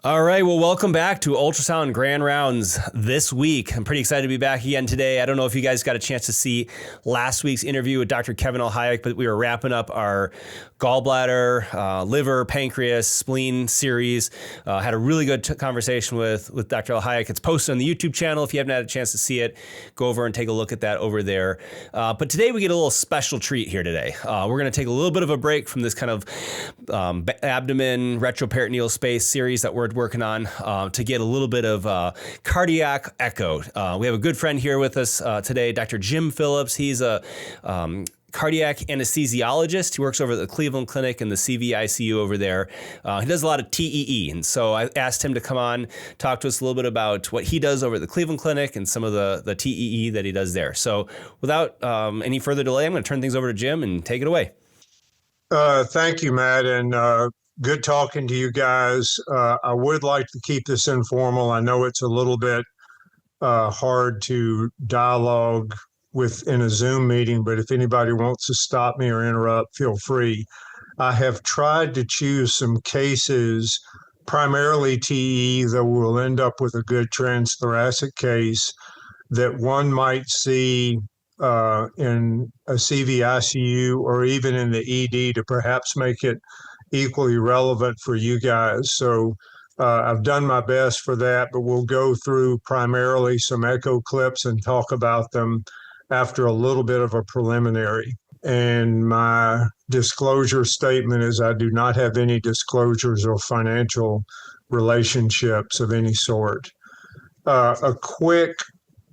All right. Well, welcome back to Ultrasound Grand Rounds this week. I'm pretty excited to be back again today. I don't know if you guys got a chance to see last week's interview with Dr. Kevin Hayek, but we were wrapping up our gallbladder, liver, pancreas, spleen series. Had a really good conversation with Dr. Hayek. It's posted on the YouTube channel. If you haven't had a chance to see it, go over and take a look at that over there. But today we get a little special treat here today. We're going to take a little bit of a break from this kind of abdomen retroperitoneal space series that we're working on to get a little bit of cardiac echo. We have a good friend here with us today, Dr. Jim Phillips. He's a cardiac anesthesiologist. He works over at the Cleveland Clinic in the CV ICU over there. He does a lot of TEE. And so I asked him to come on, talk to us a little bit about what he does over at the Cleveland Clinic and some of the TEE that he does there. So without any further delay, I'm going to turn things over to Jim and take it away. Thank you, Matt, and good talking to you guys. I would like to keep this informal. I know it's a little bit hard to dialogue within a Zoom meeting, but if anybody wants to stop me or interrupt, feel free. I have tried to choose some cases, primarily TE, though we'll end up with a good transthoracic case that one might see in a CV ICU or even in the ED to perhaps make it equally relevant for you guys. So I've done my best for that, but we'll go through primarily some echo clips and talk about them after a little bit of a preliminary. And my disclosure statement is I do not have any disclosures or financial relationships of any sort. A quick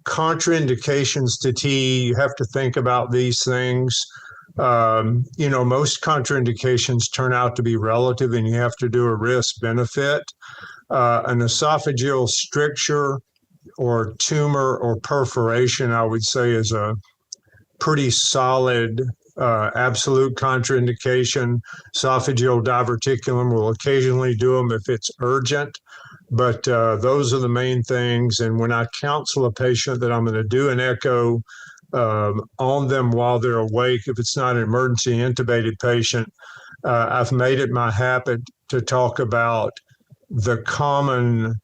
contraindications to TE, you have to think about these things. Most contraindications turn out to be relative and you have to do a risk benefit. An esophageal stricture or tumor or perforation, I would say, is a pretty solid absolute contraindication. Esophageal diverticulum will occasionally do them if it's urgent, but those are the main things. And when I counsel a patient that I'm going to do an echo on them while they're awake, if it's not an emergency intubated patient, I've made it my habit to talk about the common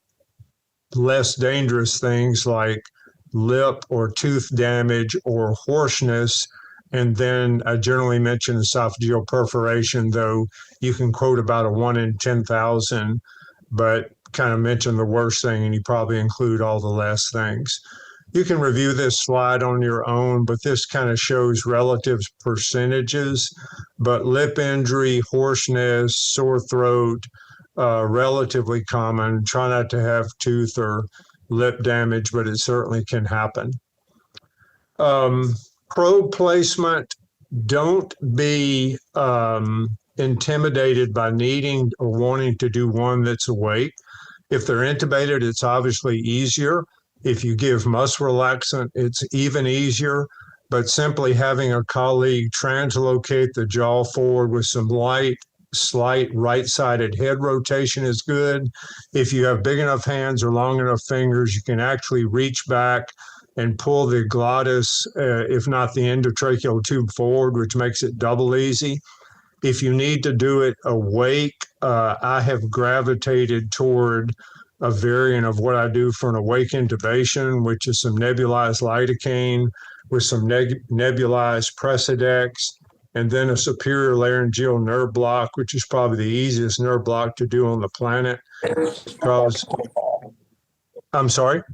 less dangerous things like lip or tooth damage or hoarseness. And then I generally mention esophageal perforation, though you can quote about a 1 in 10,000, but kind of mention the worst thing and you probably include all the less things. You can review this slide on your own, but this kind of shows relative percentages. But lip injury, hoarseness, sore throat, relatively common. Try not to have tooth or lip damage, but it certainly can happen. Probe placement, don't be intimidated by needing or wanting to do one that's awake. If they're intubated, it's obviously easier. If you give muscle relaxant, it's even easier. But simply having a colleague translocate the jaw forward with some slight right-sided head rotation is good. If you have big enough hands or long enough fingers, you can actually reach back and pull the glottis, if not the endotracheal tube forward, which makes it double easy. If you need to do it awake, I have gravitated toward a variant of what I do for an awake intubation, which is some nebulized lidocaine with some nebulized Presidex, and then a superior laryngeal nerve block, which is probably the easiest nerve block to do on the planet. Because, I'm sorry?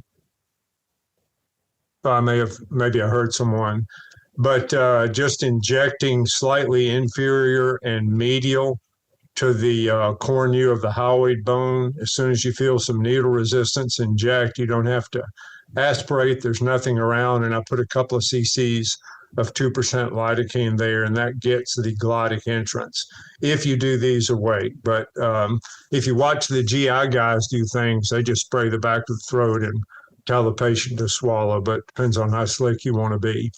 Maybe I heard someone. But just injecting slightly inferior and medial to the cornu of the hyoid bone. As soon as you feel some needle resistance, inject. You don't have to aspirate. There's nothing around. And I put a couple of cc's of 2% lidocaine there, and that gets the glottic entrance if you do these awake. But if you watch the GI guys do things, they just spray the back of the throat and tell the patient to swallow, but depends on how slick you want to be.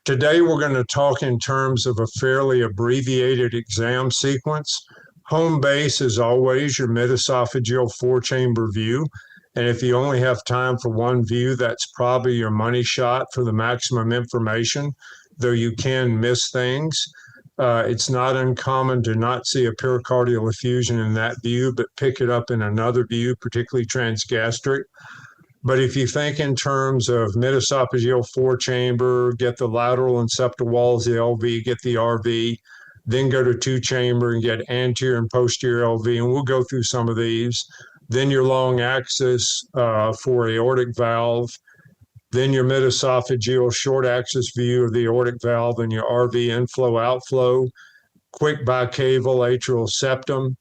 Today, we're going to talk in terms of a fairly abbreviated exam sequence. Home base is always your mid-esophageal 4-chamber view. And if you only have time for one view, that's probably your money shot for the maximum information, though you can miss things. It's not uncommon to not see a pericardial effusion in that view, but pick it up in another view, particularly transgastric. But if you think in terms of mid-esophageal four-chamber, get the lateral and septal walls, the LV, get the RV, then go to two-chamber and get anterior and posterior LV, and we'll go through some of these. Then your long axis for aortic valve, then your mid-esophageal short axis view of the aortic valve and your RV inflow, outflow, quick bicaval atrial septum.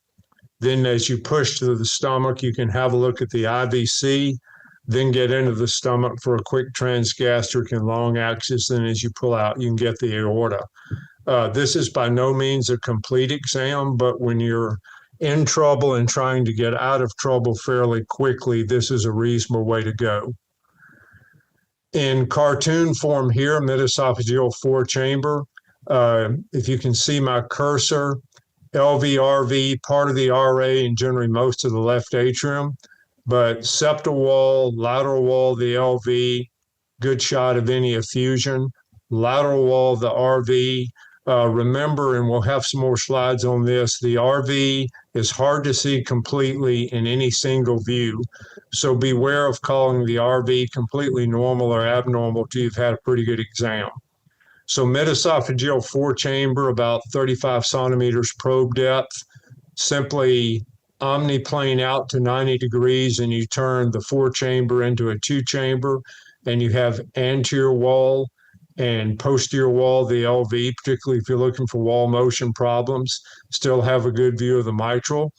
Then as you push to the stomach, you can have a look at the IVC, then get into the stomach for a quick transgastric and long axis. Then as you pull out, you can get the aorta. This is by no means a complete exam, but when you're in trouble and trying to get out of trouble fairly quickly, this is a reasonable way to go. In cartoon form here, mid-esophageal four-chamber, if you can see my cursor, LV, RV, part of the RA, and generally most of the left atrium, but septal wall, lateral wall, the LV, good shot of any effusion, lateral wall, the RV. Remember, and we'll have some more slides on this, the RV is hard to see completely in any single view. So beware of calling the RV completely normal or abnormal till you've had a pretty good exam. So mid-esophageal four-chamber, about 35 centimeters probe depth, simply omniplane out to 90 degrees and you turn the four-chamber into a two-chamber and you have anterior wall and posterior wall, the LV, particularly if you're looking for wall motion problems, still have a good view of the mitral.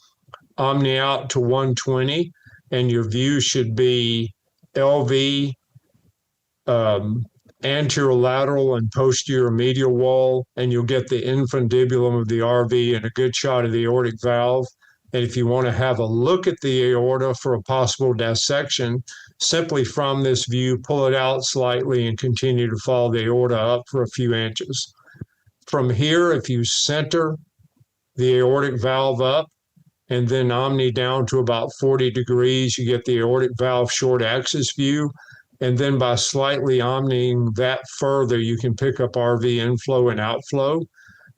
Omni out to 120 and your view should be LV, anterior lateral and posterior medial wall, and you'll get the infundibulum of the RV and a good shot of the aortic valve. And if you want to have a look at the aorta for a possible dissection, simply from this view, pull it out slightly and continue to follow the aorta up for a few inches. From here, if you center the aortic valve up and then omni down to about 40 degrees, you get the aortic valve short axis view. And then by slightly omniing that further, you can pick up RV inflow and outflow.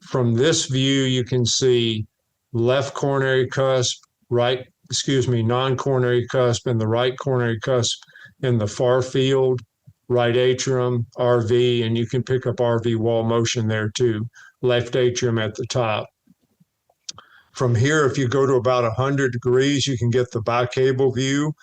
From this view, you can see left coronary cusp, non-coronary cusp, and the right coronary cusp in the far field, right atrium, RV, and you can pick up RV wall motion there too, left atrium at the top. From here, if you go to about 100 degrees, you can get the bicable view,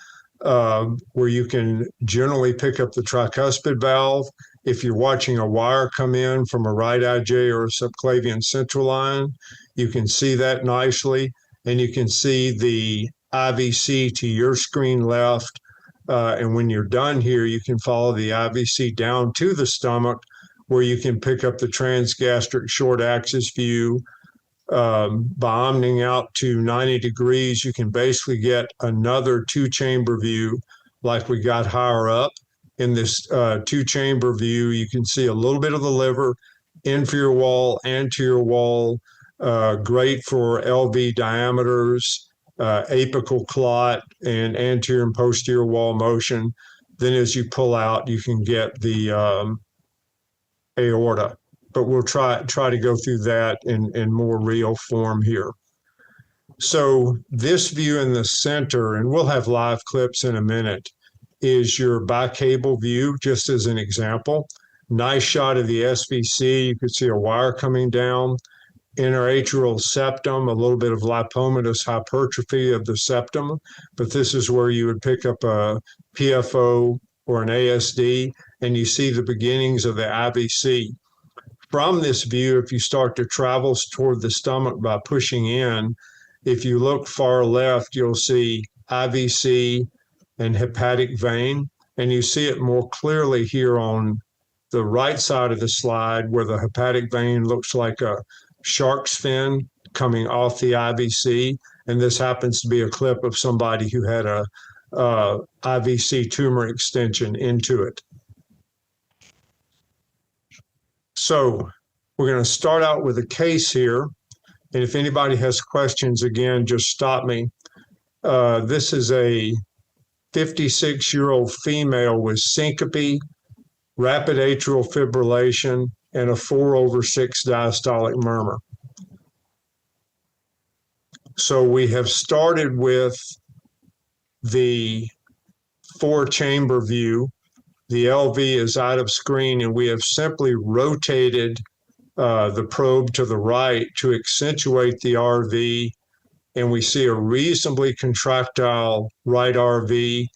where you can generally pick up the tricuspid valve. If you're watching a wire come in from a right IJ or a subclavian central line, you can see that nicely, and you can see the IVC to your screen left. And when you're done here, you can follow the IVC down to the stomach, where you can pick up the transgastric short axis view. By omning out to 90 degrees, you can basically get another two-chamber view like we got higher up. In this two-chamber view, you can see a little bit of the liver, inferior wall, anterior wall, great for LV diameters, apical clot, and anterior and posterior wall motion. Then as you pull out, you can get the aorta. But we'll try to go through that in more real form here. So this view in the center, and we'll have live clips in a minute, is your bicable view, just as an example. Nice shot of the SVC. You could see a wire coming down. Interatrial septum, a little bit of lipomatous hypertrophy of the septum, but this is where you would pick up a PFO or an ASD, and you see the beginnings of the IVC. From this view, if you start to travel toward the stomach by pushing in, if you look far left, you'll see IVC and hepatic vein, and you see it more clearly here on the right side of the slide, where the hepatic vein looks like a shark's fin coming off the IVC, and this happens to be a clip of somebody who had a IVC tumor extension into it. So we're going to start out with a case here, and if anybody has questions, again, just stop me. This is a 56-year-old female with syncope, rapid atrial fibrillation, and a 4/6 diastolic murmur. So we have started with the 4-chamber view. The LV is out of screen, and we have simply rotated the probe to the right to accentuate the RV, and we see a reasonably contractile right RV.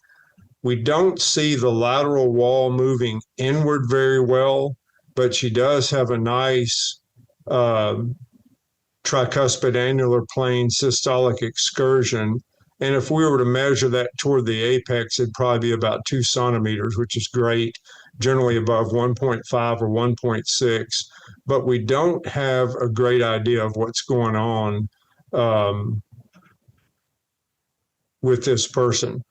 We don't see the lateral wall moving inward very well, but she does have a nice tricuspid annular plane systolic excursion. And if we were to measure that toward the apex, it'd probably be about 2 centimeters, which is great, generally above 1.5 or 1.6. But we don't have a great idea of what's going on with this person.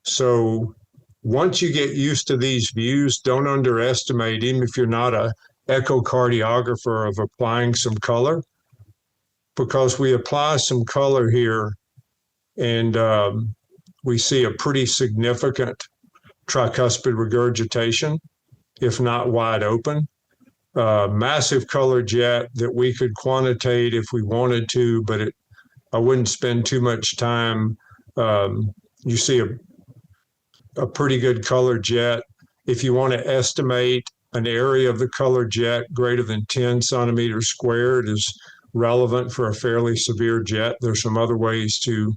So once you get used to these views, don't underestimate, even if you're not an echocardiographer, of applying some color, because we apply some color here and we see a pretty significant tricuspid regurgitation, if not wide open. Massive color jet that we could quantitate if we wanted to, but I wouldn't spend too much time. You see a pretty good color jet. If you want to estimate an area of the color jet greater than 10 centimeters squared is relevant for a fairly severe jet. There's some other ways to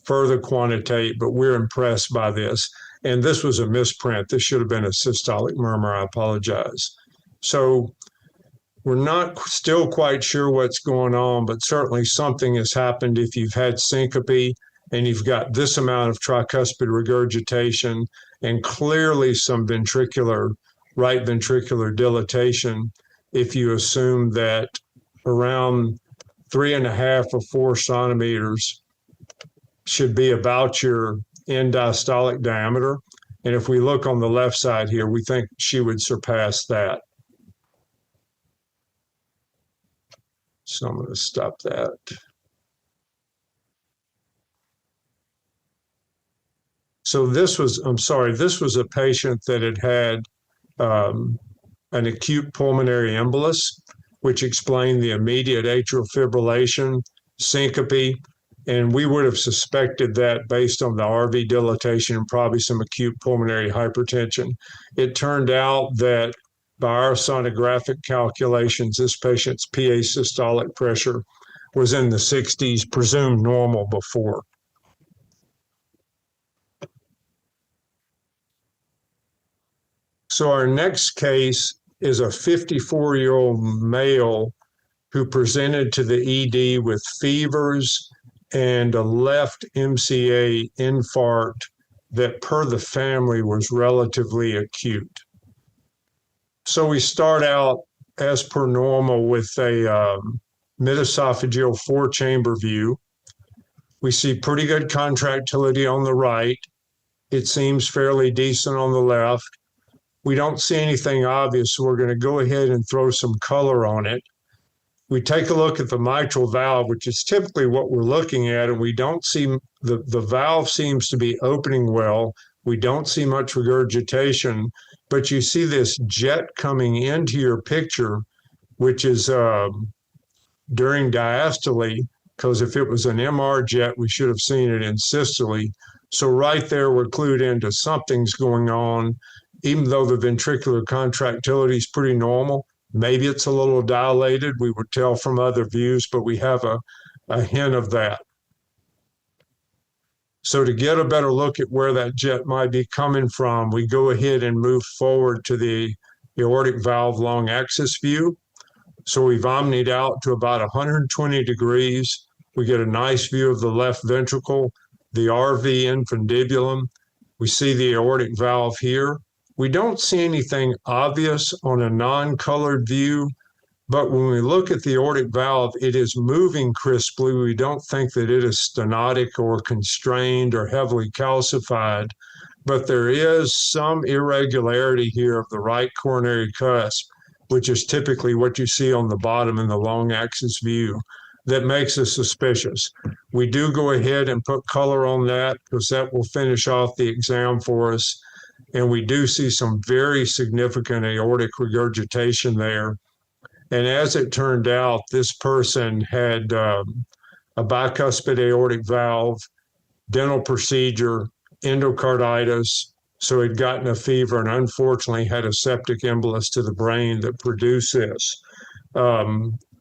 further quantitate, but we're impressed by this. And this was a misprint. This should have been a systolic murmur. I apologize. So we're not still quite sure what's going on, but certainly something has happened if you've had syncope and you've got this amount of tricuspid regurgitation and clearly some right ventricular dilatation. If you assume that around 3.5 or 4 centimeters should be about your end diastolic diameter. And if we look on the left side here, we think she would surpass that. So I'm going to stop that. So this was a patient that had an acute pulmonary embolus, which explained the immediate atrial fibrillation, syncope, and we would have suspected that based on the RV dilatation and probably some acute pulmonary hypertension. It turned out that by our sonographic calculations, this patient's PA systolic pressure was in the 60s, presumed normal before. So our next case is a 54-year-old male who presented to the ED with fevers and a left MCA infarct that per the family was relatively acute. So we start out as per normal with a mid-esophageal 4-chamber view. We see pretty good contractility on the right. It seems fairly decent on the left. We don't see anything obvious, so we're going to go ahead and throw some color on it. We take a look at the mitral valve, which is typically what we're looking at, and we don't see the valve seems to be opening well. We don't see much regurgitation, but you see this jet coming into your picture, which is during diastole, because if it was an MR jet, we should have seen it in systole. So right there, we're clued into something's going on, even though the ventricular contractility is pretty normal. Maybe it's a little dilated. We would tell from other views, but we have a hint of that. So to get a better look at where that jet might be coming from, we go ahead and move forward to the aortic valve long axis view. So we've omnied out to about 120 degrees. We get a nice view of the left ventricle, the RV infundibulum. We see the aortic valve here. We don't see anything obvious on a non-colored view, but when we look at the aortic valve, it is moving crisply. We don't think that it is stenotic or constrained or heavily calcified, but there is some irregularity here of the right coronary cusp, which is typically what you see on the bottom in the long axis view, that makes us suspicious. We do go ahead and put color on that because that will finish off the exam for us. and we do see some very significant aortic regurgitation there. And as it turned out, this person had a bicuspid aortic valve, dental procedure, endocarditis. So he'd gotten a fever and unfortunately had a septic embolus to the brain that produced this.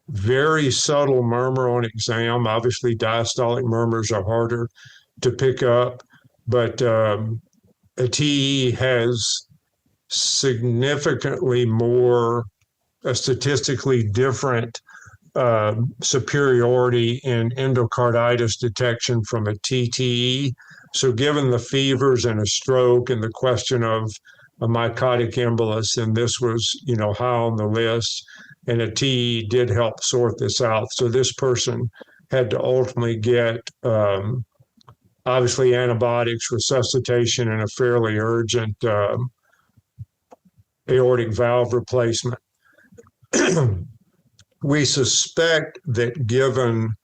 Very subtle murmur on exam. Obviously, diastolic murmurs are harder to pick up, but a TE has significantly more statistically different superiority in endocarditis detection from a TTE. So given the fevers and a stroke and the question of a mycotic embolus, and this was, high on the list, and a TE did help sort this out. So this person had to ultimately get obviously antibiotics, resuscitation, and a fairly urgent aortic valve replacement. We suspect that given,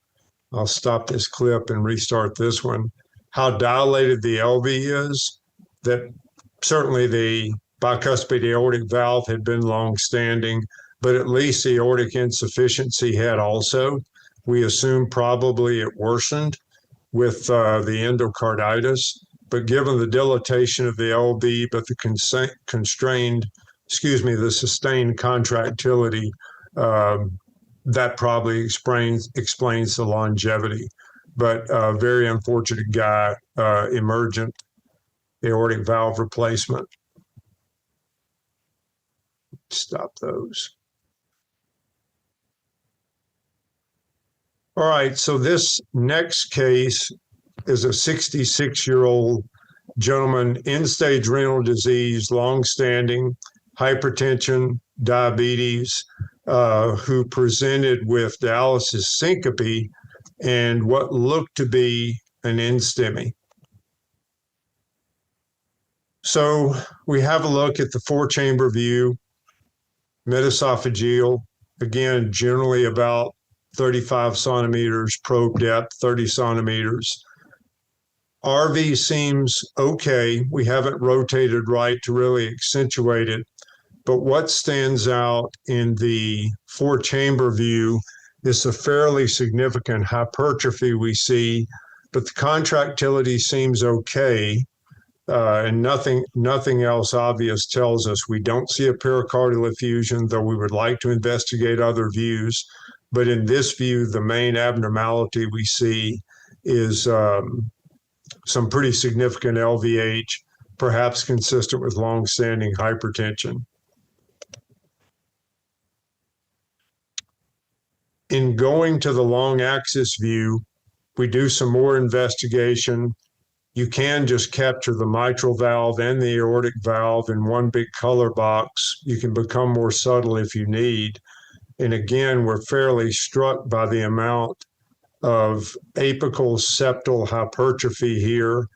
I'll stop this clip and restart this one, how dilated the LV is, that certainly the bicuspid aortic valve had been long-standing, but at least the aortic insufficiency had also. We assume probably it worsened with the endocarditis, but given the dilatation of the LV, but the the sustained contractility, that probably explains the longevity. But a very unfortunate guy, emergent aortic valve replacement. Stop those. All right, so this next case is a 66-year-old gentleman, end-stage renal disease, long-standing, hypertension, diabetes, who presented with dialysis syncope and what looked to be an NSTEMI. So we have a look at the four-chamber view, metaesophageal, again, generally about 35 centimeters, probe depth, 30 centimeters. RV seems okay. We haven't rotated right to really accentuate it. But what stands out in the four-chamber view is a fairly significant hypertrophy we see, but the contractility seems okay, and nothing else obvious tells us we don't see a pericardial effusion, though we would like to investigate other views. But in this view, the main abnormality we see is some pretty significant LVH, perhaps consistent with long-standing hypertension. In going to the long axis view, we do some more investigation. You can just capture the mitral valve and the aortic valve in one big color box. You can become more subtle if you need. And again, we're fairly struck by the amount of apical septal hypertrophy here,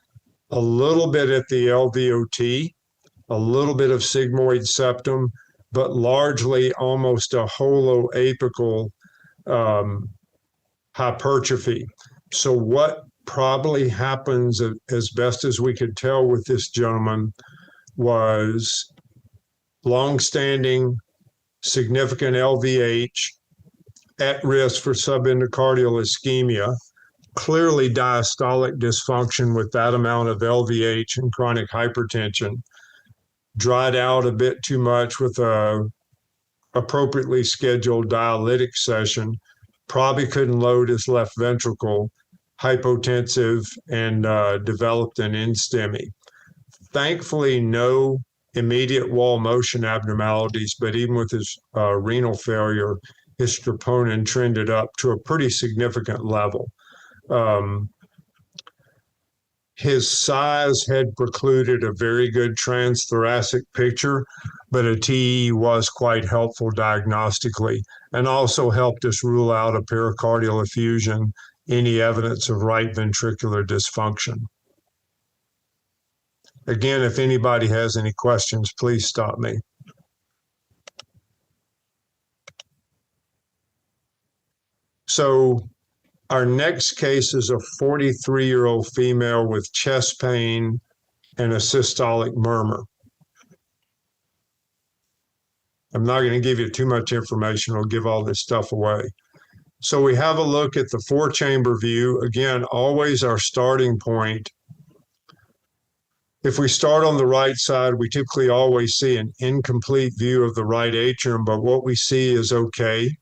a little bit at the LVOT, a little bit of sigmoid septum, but largely almost a holoapical hypertrophy. So what probably happens, as best as we could tell with this gentleman, was long-standing significant LVH, at risk for subendocardial ischemia, clearly diastolic dysfunction with that amount of LVH and chronic hypertension, dried out a bit too much with a appropriately scheduled dialytic session, probably couldn't load his left ventricle, hypotensive, and developed an NSTEMI. Thankfully, no immediate wall motion abnormalities, but even with his renal failure, his troponin trended up to a pretty significant level. His size had precluded a very good transthoracic picture, but a TE was quite helpful diagnostically and also helped us rule out a pericardial effusion, any evidence of right ventricular dysfunction. Again, if anybody has any questions, please stop me. So our next case is a 43-year-old female with chest pain and a systolic murmur. I'm not going to give you too much information. I'll give all this stuff away. So we have a look at the 4-chamber view. Again, always our starting point. If we start on the right side, we typically always see an incomplete view of the right atrium, but what we see is okay.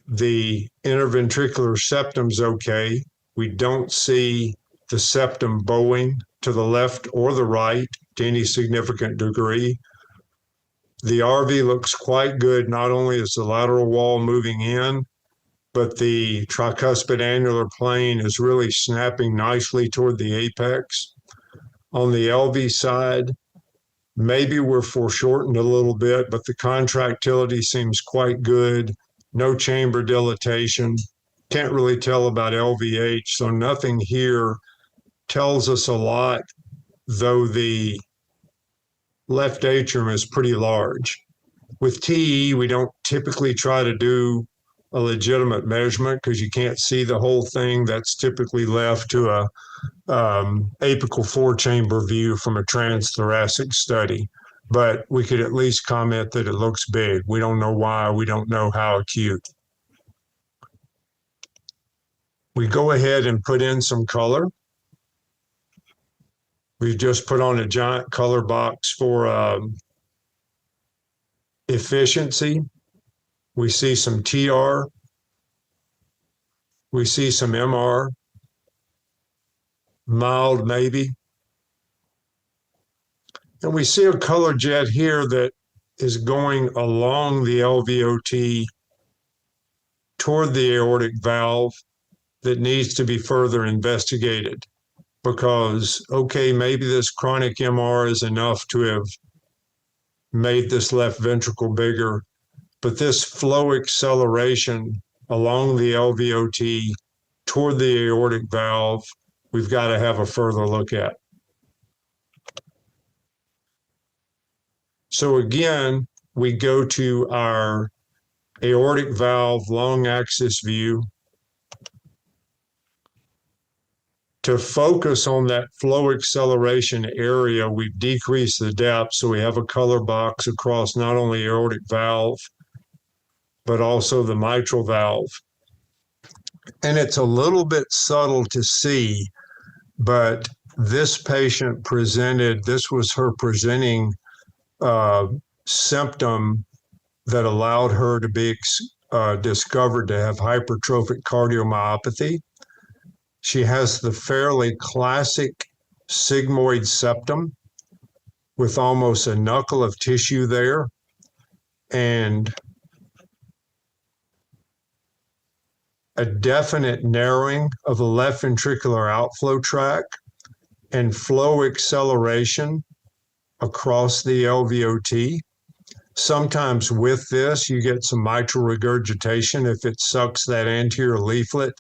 The interventricular septum's okay. We don't see the septum bowing to the left or the right to any significant degree. The RV looks quite good. Not only is the lateral wall moving in, but the tricuspid annular plane is really snapping nicely toward the apex. On the LV side, maybe we're foreshortened a little bit, but the contractility seems quite good. No chamber dilatation. Can't really tell about LVH, so nothing here tells us a lot, though the left atrium is pretty large. With TE, we don't typically try to do a legitimate measurement because you can't see the whole thing. That's typically left to a apical 4-chamber view from a transthoracic study. But we could at least comment that it looks big. We don't know why. We don't know how acute. We go ahead and put in some color. We just put on a giant color box for efficiency. We see some TR. We see some MR. Mild maybe. And we see a color jet here that is going along the LVOT toward the aortic valve that needs to be further investigated because, okay, maybe this chronic MR is enough to have made this left ventricle bigger, but this flow acceleration along the LVOT toward the aortic valve, we've got to have a further look at. So again, we go to our aortic valve long axis view to focus on that flow acceleration area. We've decreased the depth, so we have a color box across not only aortic valve, but also the mitral valve. And it's a little bit subtle to see, but this patient presented, this was her presenting symptom that allowed her to be discovered to have hypertrophic cardiomyopathy. She has the fairly classic sigmoid septum with almost a knuckle of tissue there, and a definite narrowing of the left ventricular outflow tract and flow acceleration across the LVOT. Sometimes with this, you get some mitral regurgitation if it sucks that anterior leaflet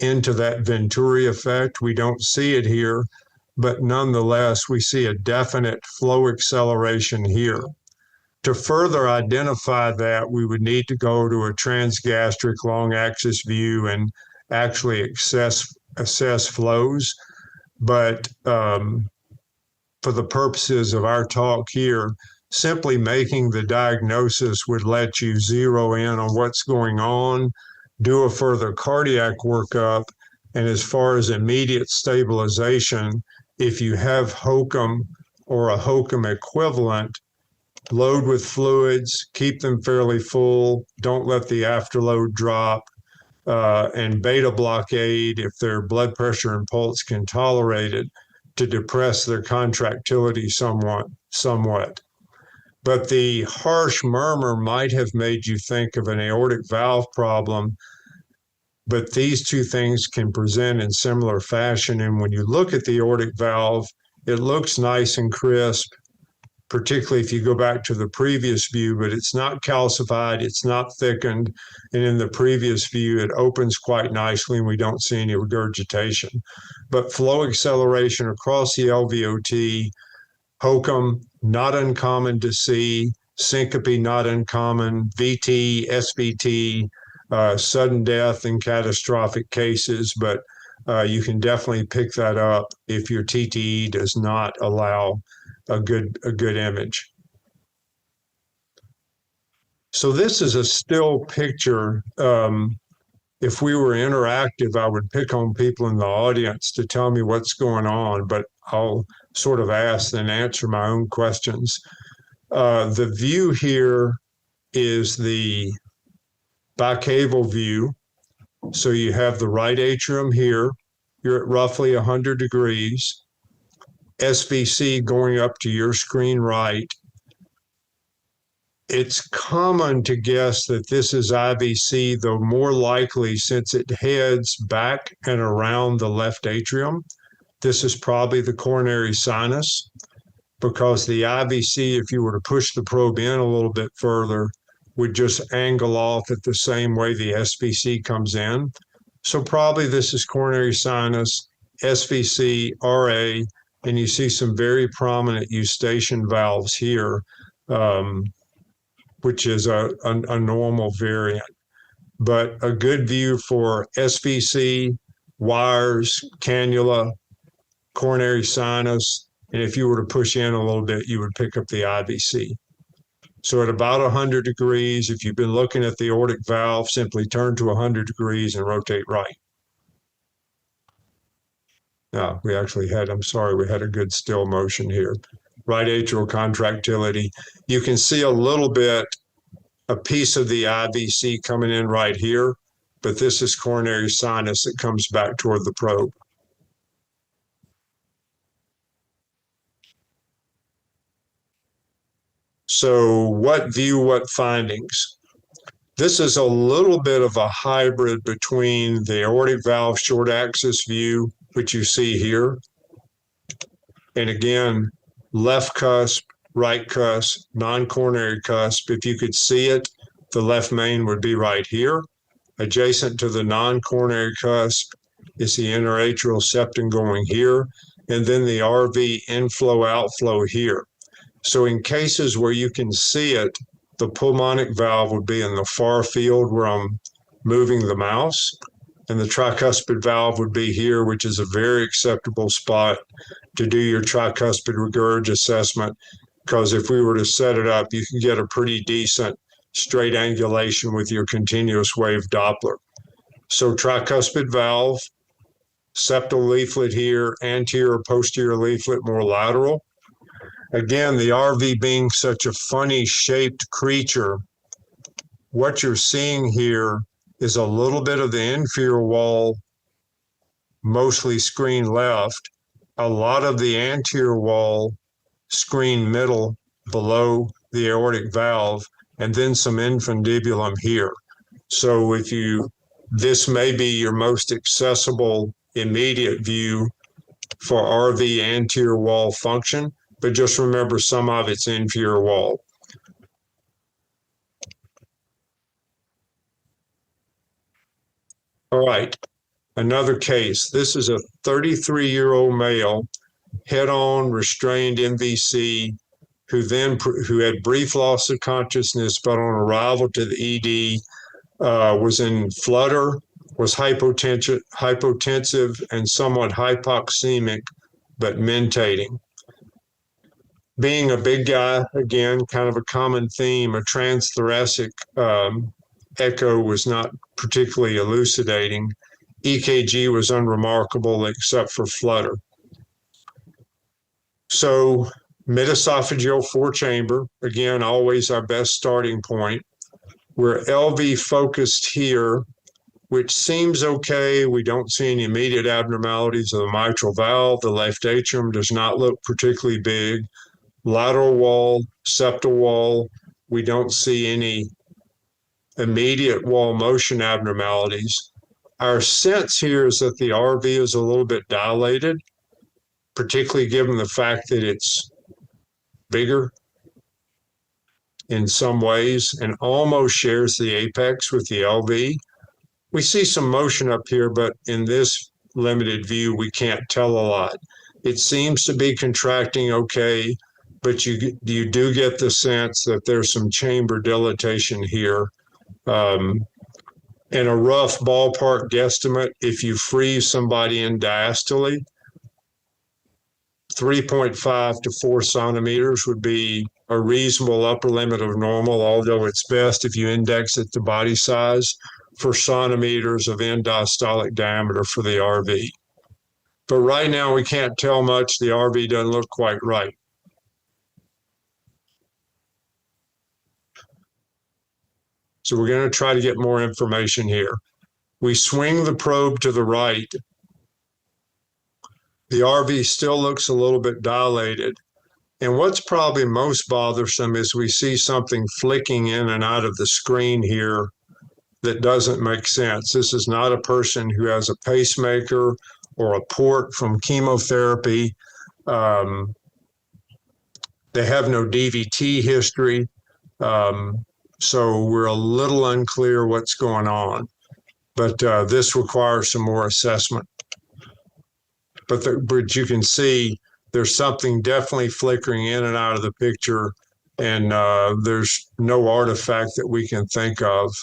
into that Venturi effect. We don't see it here, but nonetheless, we see a definite flow acceleration here. To further identify that, we would need to go to a transgastric long axis view and actually assess flows. But for the purposes of our talk here, simply making the diagnosis would let you zero in on what's going on, do a further cardiac workup, and as far as immediate stabilization, if you have HOCM or a HOCM equivalent, load with fluids, keep them fairly full, don't let the afterload drop, and beta blockade if their blood pressure and pulse can tolerate it to depress their contractility somewhat. But the harsh murmur might have made you think of an aortic valve problem, but these two things can present in similar fashion. And when you look at the aortic valve, it looks nice and crisp, particularly if you go back to the previous view, but it's not calcified, it's not thickened. And in the previous view, it opens quite nicely and we don't see any regurgitation. But flow acceleration across the LVOT, HOCM, not uncommon to see, syncope, not uncommon, VT, SVT, sudden death in catastrophic cases, but you can definitely pick that up if your TTE does not allow a good image. So this is a still picture. If we were interactive, I would pick on people in the audience to tell me what's going on, but I'll sort of ask and answer my own questions. The view here is the bicaval view. So you have the right atrium here. You're at roughly 100 degrees. SVC going up to your screen right. It's common to guess that this is IVC, though more likely since it heads back and around the left atrium. This is probably the coronary sinus, because the IVC, if you were to push the probe in a little bit further, would just angle off at the same way the SVC comes in. So probably this is coronary sinus, SVC, RA, and you see some very prominent eustachian valves here, which is a normal variant. But a good view for SVC, wires, cannula, coronary sinus, and if you were to push in a little bit, you would pick up the IVC. So at about 100 degrees, if you've been looking at the aortic valve, simply turn to 100 degrees and rotate right. Now, we actually had, I'm sorry, we had a good still motion here. Right atrial contractility. You can see a little bit, a piece of the IVC coming in right here, but this is coronary sinus that comes back toward the probe. So what view, what findings? This is a little bit of a hybrid between the aortic valve short axis view, which you see here, and again, left cusp, right cusp, non-coronary cusp. If you could see it, the left main would be right here. Adjacent to the non-coronary cusp is the interatrial septum going here, and then the RV inflow outflow here. So in cases where you can see it, the pulmonic valve would be in the far field where I'm moving the mouse, and the tricuspid valve would be here, which is a very acceptable spot to do your tricuspid regurg assessment, because if we were to set it up, you can get a pretty decent straight angulation with your continuous wave Doppler. So tricuspid valve, septal leaflet here, anterior, posterior leaflet, more lateral. Again, the RV being such a funny shaped creature, what you're seeing here is a little bit of the inferior wall, mostly screen left, a lot of the anterior wall, screen middle below the aortic valve, and then some infundibulum here. So if you, this may be your most accessible immediate view for RV anterior wall function, but just remember some of it's inferior wall. All right, another case. This is a 33-year-old male, head-on restrained MVC, who had brief loss of consciousness, but on arrival to the ED, was in flutter, was hypotensive and somewhat hypoxemic, but mentating. Being a big guy, again, kind of a common theme, a transthoracic echo was not particularly elucidating. EKG was unremarkable except for flutter. So mid-esophageal four-chamber, again, always our best starting point. We're LV focused here, which seems okay. We don't see any immediate abnormalities of the mitral valve. The left atrium does not look particularly big. Lateral wall, septal wall, we don't see any immediate wall motion abnormalities. Our sense here is that the RV is a little bit dilated, particularly given the fact that it's bigger in some ways and almost shares the apex with the LV. We see some motion up here, but in this limited view, we can't tell a lot. It seems to be contracting okay, but you do get the sense that there's some chamber dilatation here. And a rough ballpark guesstimate, if you freeze somebody in diastole, 3.5 to 4 centimeters would be a reasonable upper limit of normal, although it's best if you index it to body size for centimeters of end diastolic diameter for the RV. But right now we can't tell much. The RV doesn't look quite right. So we're going to try to get more information here. We swing the probe to the right. The RV still looks a little bit dilated. And what's probably most bothersome is we see something flicking in and out of the screen here that doesn't make sense. This is not a person who has a pacemaker or a port from chemotherapy. They have no DVT history. So we're a little unclear what's going on. But this requires some more assessment. But you can see there's something definitely flickering in and out of the picture, and there's no artifact that we can think of.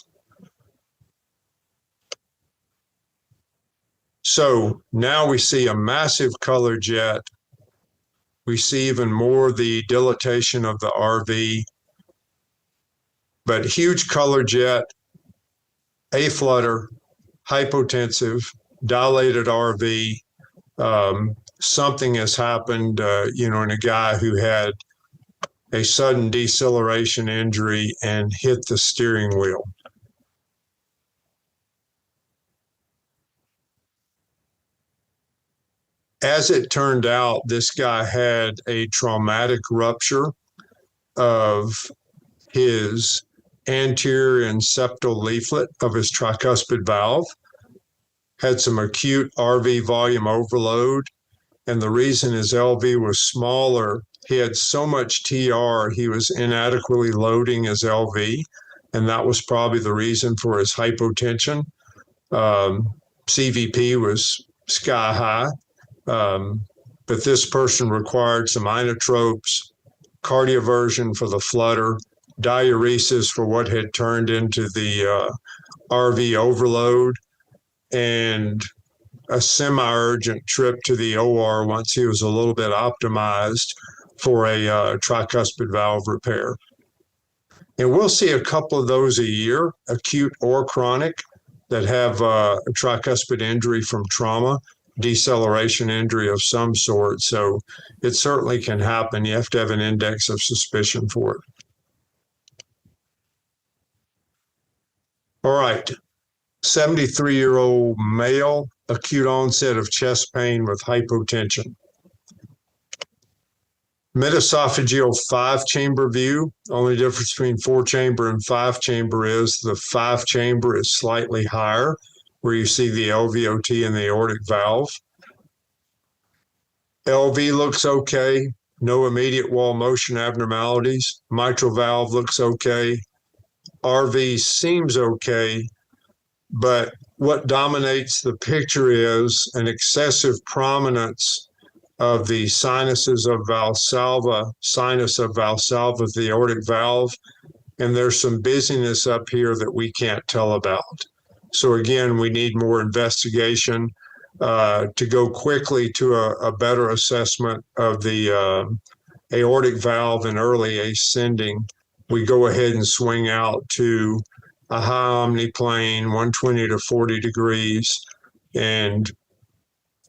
So now we see a massive color jet. We see even more the dilatation of the RV, but huge color jet, aflutter, hypotensive, dilated RV. Something has happened, in a guy who had a sudden deceleration injury and hit the steering wheel. As it turned out, this guy had a traumatic rupture of his anterior and septal leaflet of his tricuspid valve, had some acute RV volume overload, and the reason his LV was smaller, he had so much TR, he was inadequately loading his LV, and that was probably the reason for his hypotension. CVP was sky high. But this person required some inotropes, cardioversion for the flutter, diuresis for what had turned into the RV overload, and a semi-urgent trip to the OR once he was a little bit optimized for a tricuspid valve repair. And we'll see a couple of those a year, acute or chronic, that have a tricuspid injury from trauma, deceleration injury of some sort. So it certainly can happen. You have to have an index of suspicion for it. All right. 73-year-old male, acute onset of chest pain with hypotension. Mid-esophageal 5-chamber view. Only difference between 4-chamber and 5-chamber is the 5-chamber is slightly higher, where you see the LVOT and the aortic valve. LV looks okay, no immediate wall motion abnormalities. Mitral valve looks okay. RV seems okay, but what dominates the picture is an excessive prominence of the sinuses of Valsalva, sinus of Valsalva, the aortic valve, and there's some busyness up here that we can't tell about. So again, we need more investigation to go quickly to a better assessment of the aortic valve and early ascending. We go ahead and swing out to a high omniplane, 120 to 40 degrees, and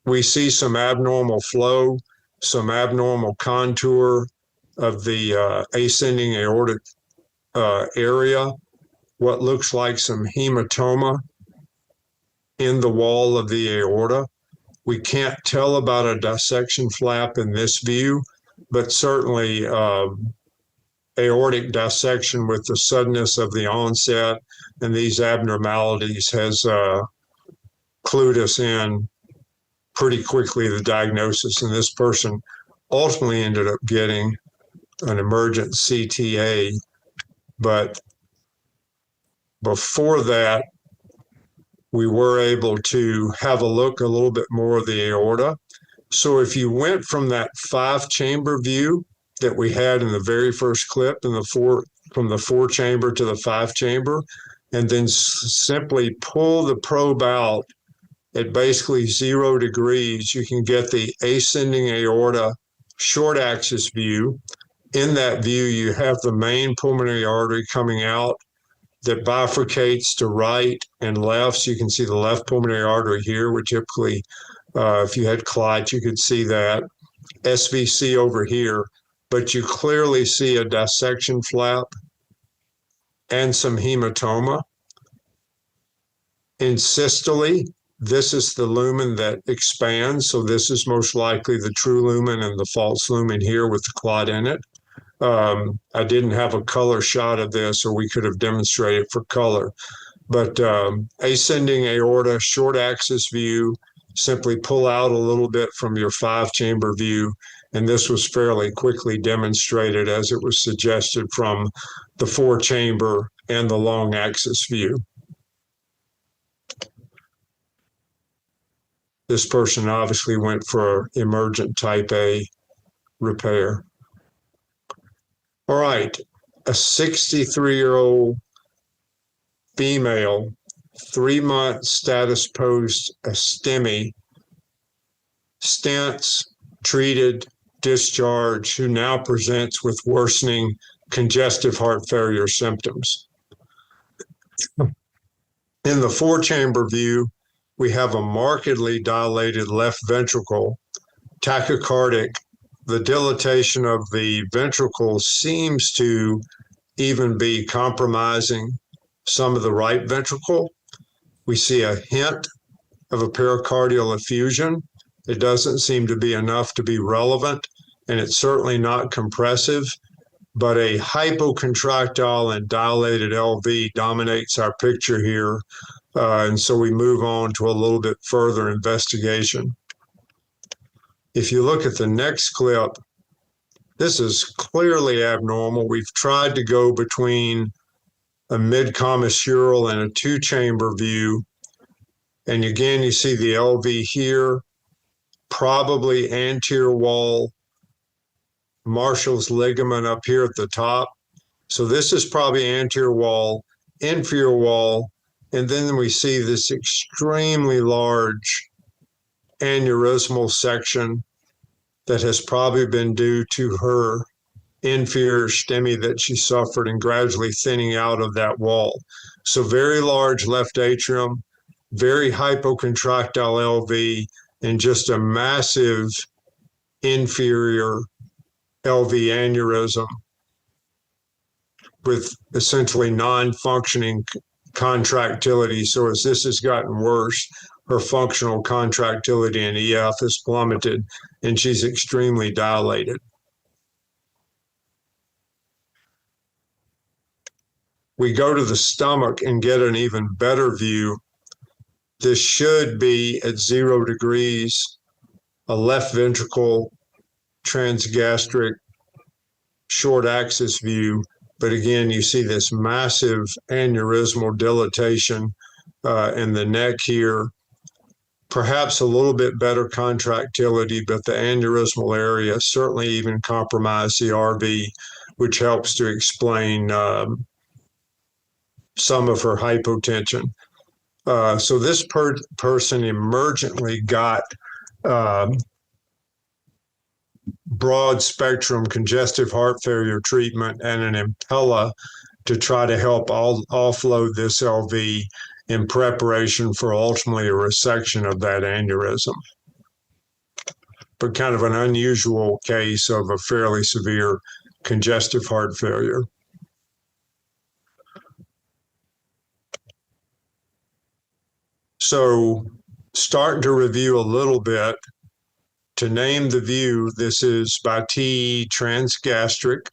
we see some abnormal flow, some abnormal contour of the ascending aortic area, what looks like some hematoma in the wall of the aorta. We can't tell about a dissection flap in this view, but certainly aortic dissection with the suddenness of the onset and these abnormalities has clued us in pretty quickly the diagnosis. And this person ultimately ended up getting an emergent CTA. But before that, we were able to have a look a little bit more of the aorta. So if you went from that 5-chamber view that we had in the very first clip from the 4-chamber to the 5-chamber, and then simply pull the probe out at basically 0 degrees, you can get the ascending aorta short axis view. In that view, you have the main pulmonary artery coming out that bifurcates to right and left. So you can see the left pulmonary artery here, which typically, if you had clot, you could see that. SVC over here, but you clearly see a dissection flap and some hematoma. In systole, this is the lumen that expands. So this is most likely the true lumen and the false lumen here with the clot in it. I didn't have a color shot of this, or we could have demonstrated for color. But ascending aorta, short axis view, simply pull out a little bit from your 5-chamber view. And this was fairly quickly demonstrated as it was suggested from the 4-chamber and the long axis view. This person obviously went for emergent type A repair. All right, a 63-year-old female, 3-month status post a STEMI, stents, treated, discharged, who now presents with worsening congestive heart failure symptoms. In the 4-chamber view, we have a markedly dilated left ventricle, tachycardic. The dilatation of the ventricle seems to even be compromising some of the right ventricle. We see a hint of a pericardial effusion. It doesn't seem to be enough to be relevant, and it's certainly not compressive, but a hypocontractile and dilated LV dominates our picture here. And so we move on to a little bit further investigation. If you look at the next clip, this is clearly abnormal. We've tried to go between a mid-commissural and a 2-chamber view. And again, you see the LV here, probably anterior wall, Marshall's ligament up here at the top. So this is probably anterior wall, inferior wall, and then we see this extremely large aneurysmal section that has probably been due to her inferior STEMI that she suffered and gradually thinning out of that wall. So very large left atrium, very hypocontractile LV, and just a massive inferior LV aneurysm with essentially non-functioning contractility. So as this has gotten worse, her functional contractility in EF has plummeted and she's extremely dilated. We go to the stomach and get an even better view. This should be at 0 degrees, a left ventricle transgastric short axis view. But again, you see this massive aneurysmal dilatation in the neck here, perhaps a little bit better contractility, but the aneurysmal area certainly even compromised the RV, which helps to explain some of her hypotension. So this person emergently got broad spectrum congestive heart failure treatment and an Impella to try to help offload this LV in preparation for ultimately a resection of that aneurysm. But kind of an unusual case of a fairly severe congestive heart failure. So starting to review a little bit, to name the view, this is by TE transgastric.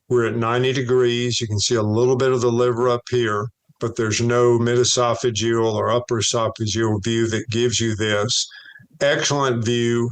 We're at 90 degrees. You can see a little bit of the liver up here, but there's no mid-esophageal or upper esophageal view that gives you this. Excellent view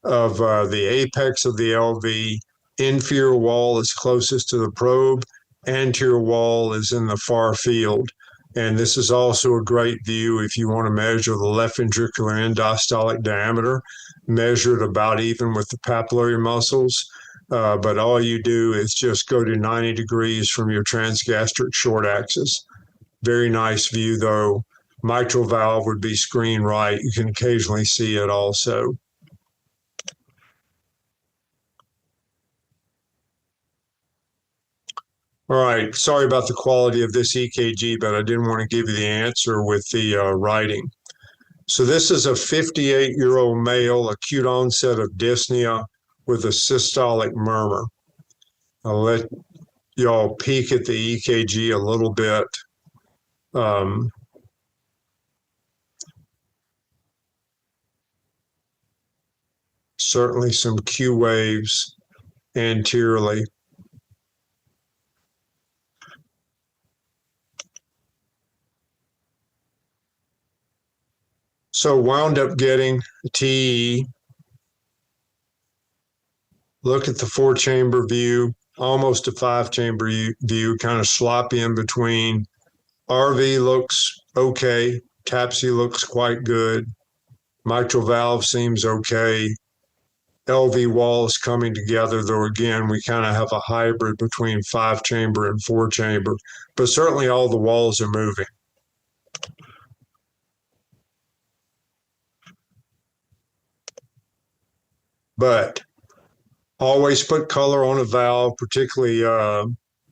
of the apex of the LV. Inferior wall is closest to the probe. Anterior wall is in the far field. And this is also a great view if you want to measure the left ventricular end diastolic diameter, measured about even with the papillary muscles. But all you do is just go to 90 degrees from your transgastric short axis. Very nice view, though. Mitral valve would be screen right. You can occasionally see it also. All right. Sorry about the quality of this EKG, but I didn't want to give you the answer with the writing. So this is a 58-year-old male, acute onset of dyspnea with a systolic murmur. I'll let y'all peek at the EKG a little bit. Certainly some Q waves anteriorly. So wound up getting a TE. Look at the 4-chamber view, almost a 5-chamber view, kind of sloppy in between. RV looks okay. TAPSE looks quite good. Mitral valve seems okay. LV wall is coming together, though again, we kind of have a hybrid between 5-chamber and 4-chamber, but certainly all the walls are moving. But always put color on a valve, particularly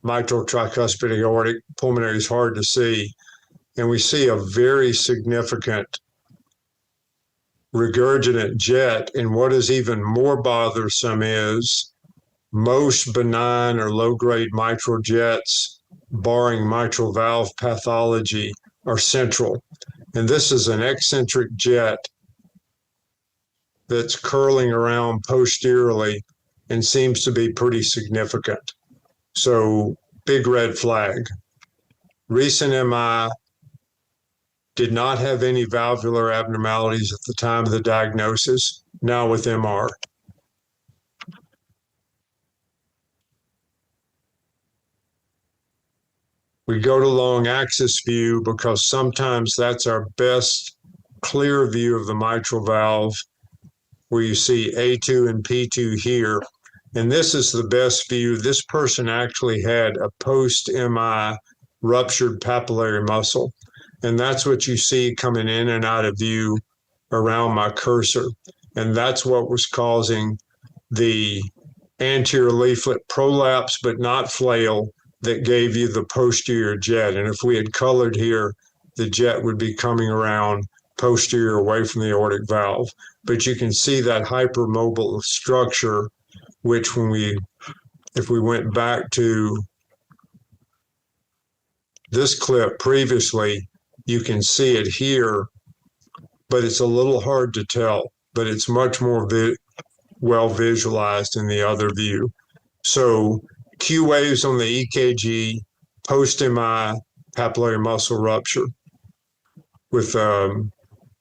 mitral tricuspid aortic. Pulmonary is hard to see. And we see a very significant regurgitant jet. And what is even more bothersome is most benign or low-grade mitral jets, barring mitral valve pathology, are central. And this is an eccentric jet that's curling around posteriorly and seems to be pretty significant. So big red flag. Recent MI did not have any valvular abnormalities at the time of the diagnosis, now with MR. We go to long axis view because sometimes that's our best clear view of the mitral valve, where you see A2 and P2 here. And this is the best view. This person actually had a post-MI ruptured papillary muscle. And that's what you see coming in and out of view around my cursor. And that's what was causing the anterior leaflet prolapse, but not flail, that gave you the posterior jet. And if we had colored here, the jet would be coming around posterior away from the aortic valve. But you can see that hypermobile structure, which if we went back to this clip previously, you can see it here, but it's a little hard to tell, but it's much more well visualized in the other view. So Q waves on the EKG, post-MI papillary muscle rupture with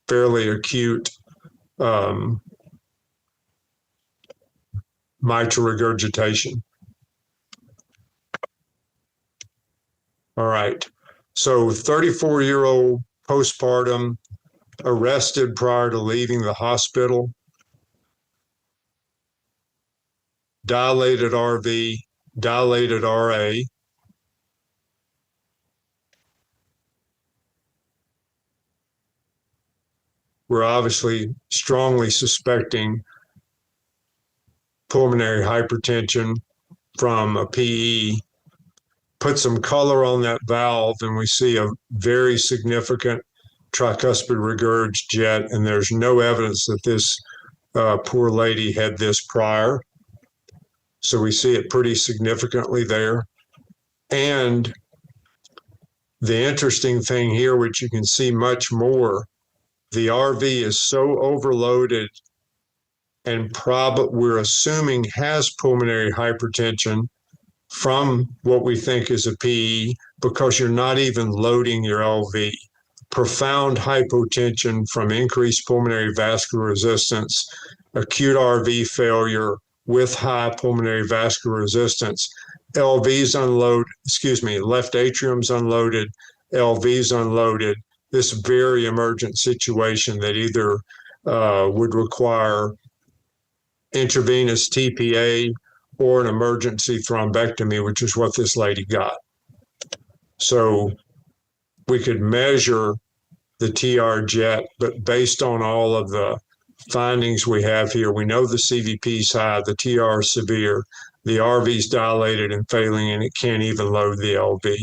fairly acute mitral regurgitation. All right. So 34-year-old postpartum, arrested prior to leaving the hospital, dilated RV, dilated RA. We're obviously strongly suspecting pulmonary hypertension from a PE. Put some color on that valve and we see a very significant tricuspid regurg jet, and there's no evidence that this poor lady had this prior. So we see it pretty significantly there. And the interesting thing here, which you can see much more, the RV is so overloaded and we're assuming has pulmonary hypertension from what we think is a PE, because you're not even loading your LV. Profound hypotension from increased pulmonary vascular resistance, acute RV failure with high pulmonary vascular resistance, LV's left atrium's unloaded, LV's unloaded. This very emergent situation that either would require intravenous TPA or an emergency thrombectomy, which is what this lady got. So we could measure the TR jet, but based on all of the findings we have here, we know the CVP is high, the TR is severe, the RV is dilated and failing, and it can't even load the LV.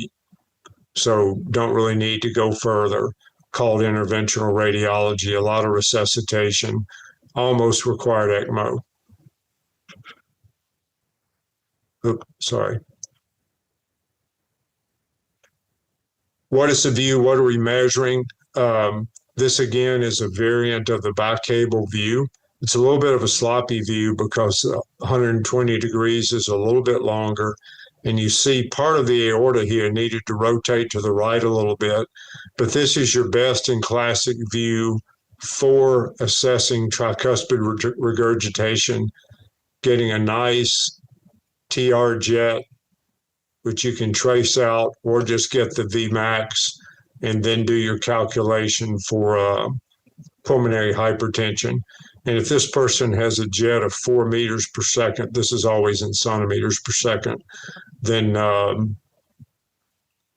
So don't really need to go further. Called interventional radiology, a lot of resuscitation, almost required ECMO. Oops, sorry. What is the view? What are we measuring? This again is a variant of the bicable view. It's a little bit of a sloppy view because 120 degrees is a little bit longer. And you see part of the aorta here needed to rotate to the right a little bit. But this is your best in classic view for assessing tricuspid regurgitation, getting a nice TR jet, which you can trace out, or just get the Vmax and then do your calculation for pulmonary hypertension. And if this person has a jet of 4 meters per second, this is always in centimeters per second, then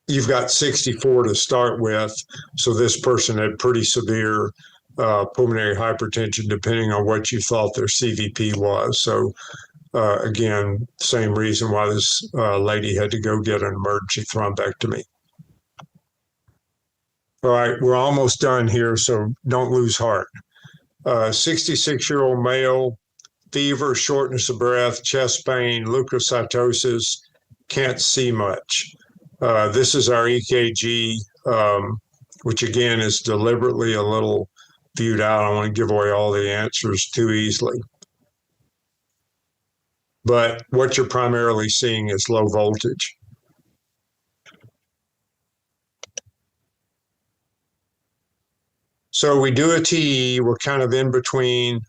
you've got 64 to start with. So this person had pretty severe pulmonary hypertension, depending on what you thought their CVP was. So again, same reason why this lady had to go get an emergency thrombectomy. All right, we're almost done here, so don't lose heart. 66-year-old male, fever, shortness of breath, chest pain, leukocytosis, can't see much. This is our EKG, which again is deliberately a little viewed out. I don't want to give away all the answers too easily. But what you're primarily seeing is low voltage. So we do a TE, we're kind of in between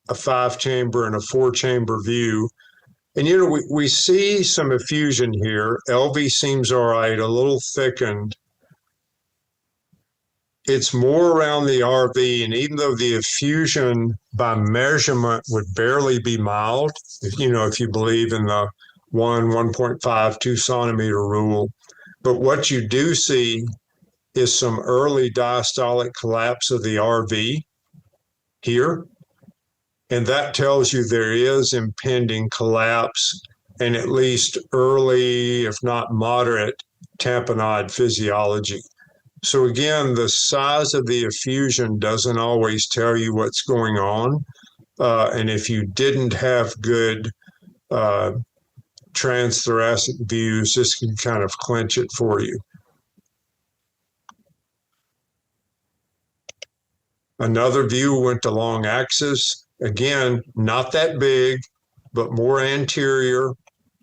a 5-chamber and a 4-chamber view. And, you know, we see some effusion here. LV seems all right, a little thickened. It's more around the RV, and even though the effusion by measurement would barely be mild, if you believe in the 1.5, 2 centimeter rule, but what you do see is some early diastolic collapse of the RV here. And that tells you there is impending collapse and at least early, if not moderate, tamponade physiology. So again, the size of the effusion doesn't always tell you what's going on. And if you didn't have good transthoracic views, this can kind of clinch it for you. Another view went to long axis. Again, not that big, but more anterior.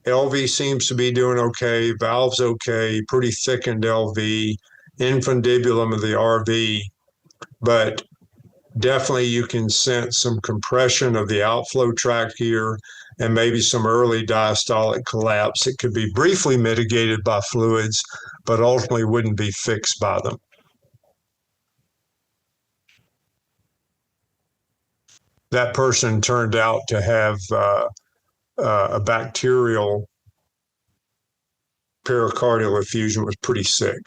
LV seems to be doing okay. Valve's okay. Pretty thickened LV. Infundibulum of the RV. But definitely you can sense some compression of the outflow tract here and maybe some early diastolic collapse. It could be briefly mitigated by fluids, but ultimately wouldn't be fixed by them. That person turned out to have a bacterial pericardial effusion, was pretty sick.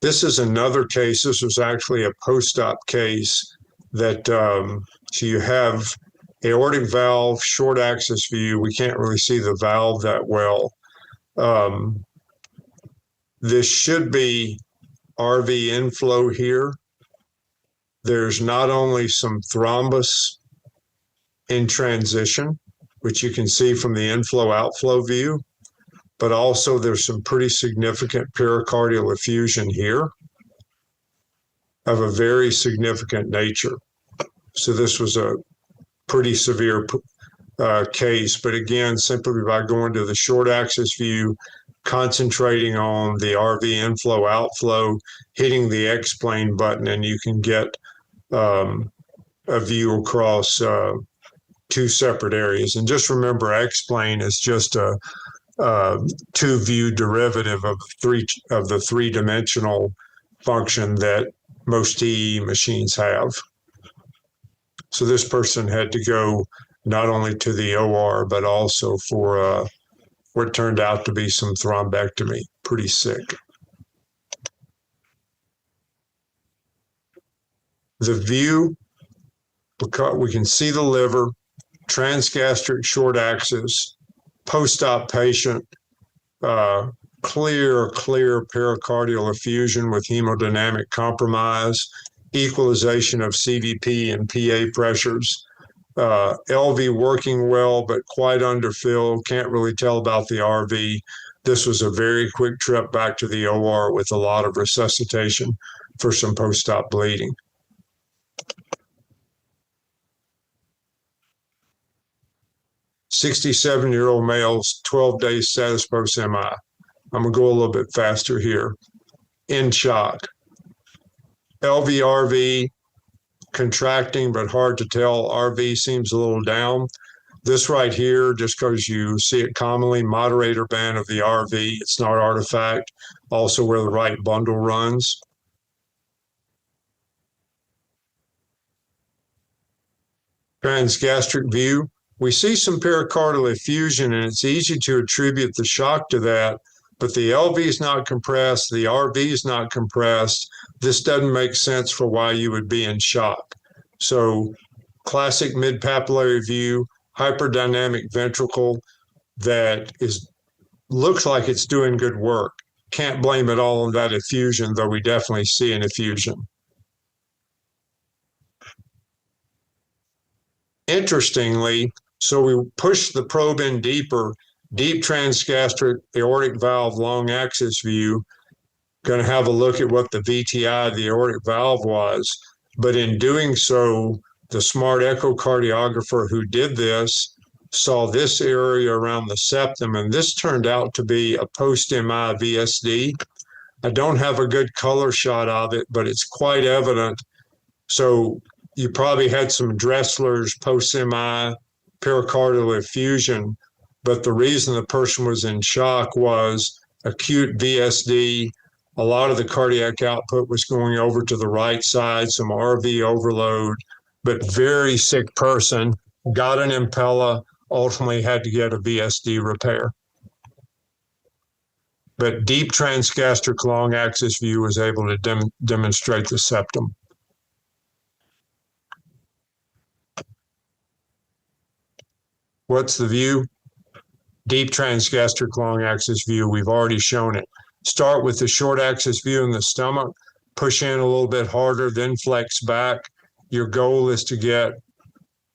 This is another case. This was actually a post-op case that so you have aortic valve, short axis view. We can't really see the valve that well. This should be RV inflow here. There's not only some thrombus in transition, which you can see from the inflow-outflow view, but also there's some pretty significant pericardial effusion here of a very significant nature. So this was a pretty severe case, but again, simply by going to the short axis view, concentrating on the RV inflow outflow, hitting the X-plane button, and you can get a view across 2 separate areas. And just remember, X-plane is just a 2-view derivative of the 3-dimensional function that most TE machines have. So this person had to go not only to the OR, but also for what turned out to be some thrombectomy. Pretty sick. The view, because we can see the liver, transgastric short axis, post-op patient, clear pericardial effusion with hemodynamic compromise, equalization of CVP and PA pressures, LV working well, but quite underfilled. Can't really tell about the RV. This was a very quick trip back to the OR with a lot of resuscitation for some post-op bleeding. "67-year-old males, 12 days status post MI." I'm going to go a little bit faster here. In shock. LV-RV contracting, but hard to tell. RV seems a little down. This right here, just because you see it commonly, moderator band of the RV. It's not artifact. Also where the right bundle runs. Transgastric view. We see some pericardial effusion, and it's easy to attribute the shock to that, but the LV is not compressed, the RV is not compressed. This doesn't make sense for why you would be in shock. So classic mid-papillary view, hyperdynamic ventricle that looks like it's doing good work. Can't blame it all on that effusion, though we definitely see an effusion. Interestingly, so we push the probe in deeper, deep transgastric aortic valve long axis view, going to have a look at what the VTI of the aortic valve was. But in doing so, the smart echocardiographer who did this saw this area around the septum, and this turned out to be a post-MI VSD. I don't have a good color shot of it, but it's quite evident. So you probably had some Dressler's post-MI pericardial effusion, but the reason the person was in shock was acute VSD. A lot of the cardiac output was going over to the right side, some RV overload, but very sick person, got an Impella, ultimately had to get a VSD repair. But deep transgastric long axis view was able to demonstrate the septum. What's the view? Deep transgastric long axis view, we've already shown it. Start with the short axis view in the stomach, push in a little bit harder, then flex back. Your goal is to get